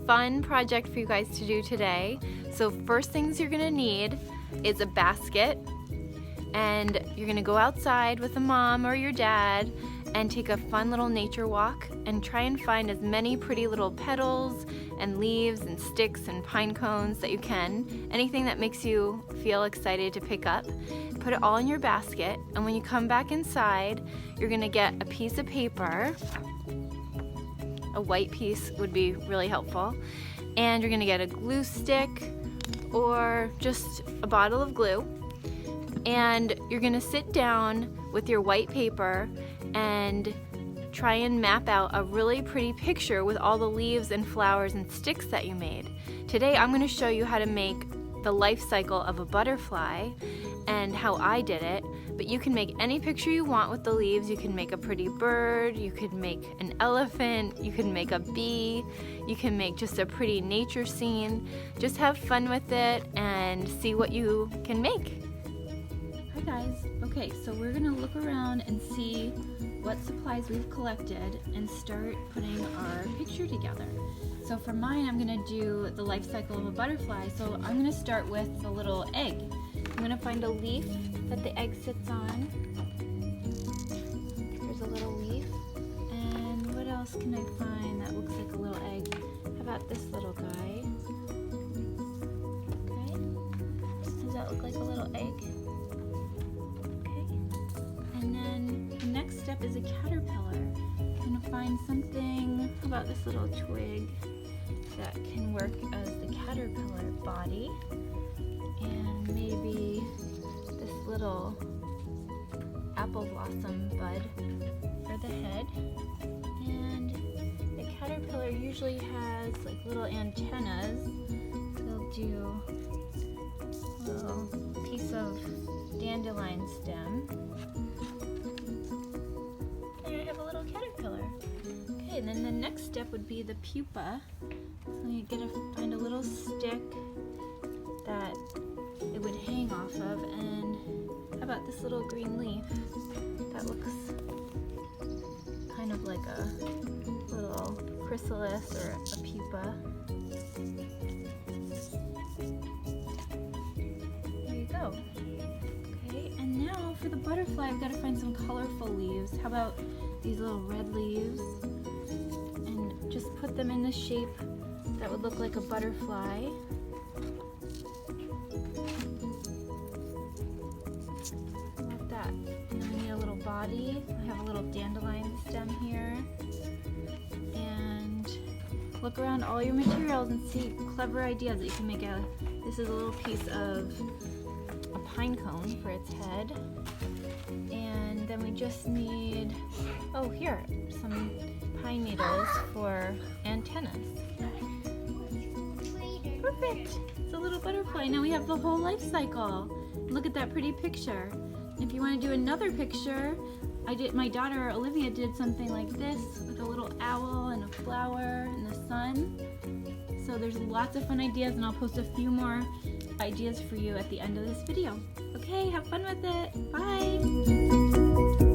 fun project for you guys to do today. So first things you're gonna need is a basket, and you're gonna go outside with a mom or your dad and take a fun little nature walk and try and find as many pretty little petals and leaves and sticks and pine cones that you can. Anything that makes you feel excited to pick up. Put it all in your basket, and when you come back inside, you're gonna get a piece of paper. A white piece would be really helpful. And you're gonna get a glue stick or just a bottle of glue. And you're gonna sit down with your white paper and try and map out a really pretty picture with all the leaves and flowers and sticks that you made. Today I'm gonna show you how to make the life cycle of a butterfly and how I did it, but you can make any picture you want with the leaves. You can make a pretty bird, you could make an elephant, you can make a bee, you can make just a pretty nature scene. Just have fun with it and see what you can make. Hi guys, okay, so we're gonna look around and see what supplies we've collected and start putting our picture together. So for mine, I'm gonna do the life cycle of a butterfly. So I'm gonna start with the little egg. I'm gonna find a leaf that the egg sits on. There's a little leaf. And what else can I find that looks like a little egg? How about this little guy? Okay. Does that look like a little egg? And then the next step is a caterpillar. I'm gonna find something, how about this little twig that can work as the caterpillar body, and maybe this little apple blossom bud for the head. And the caterpillar usually has like little antennas. They'll do a little piece of dandelion stem. Caterpillar. Okay, and then the next step would be the pupa. So you find a little stick that it would hang off of, and how about this little green leaf that looks kind of like a little chrysalis or a pupa. There you go. Okay, and now for the butterfly, I've got to find some colorful leaves. How about these little red leaves, and just put them in the shape that would look like a butterfly. Like that. And then we need a little body. I have a little dandelion stem here. And look around all your materials and see clever ideas that you can make out. This is a little piece of a pine cone for its head. And then we just need, oh here, some pine needles for antennas. Perfect! It's a little butterfly. Now we have the whole life cycle. Look at that pretty picture. If you want to do another picture, my daughter Olivia did something like this with a little owl and a flower and the sun. So there's lots of fun ideas, and I'll post a few more ideas for you at the end of this video. Okay, have fun with it. Bye!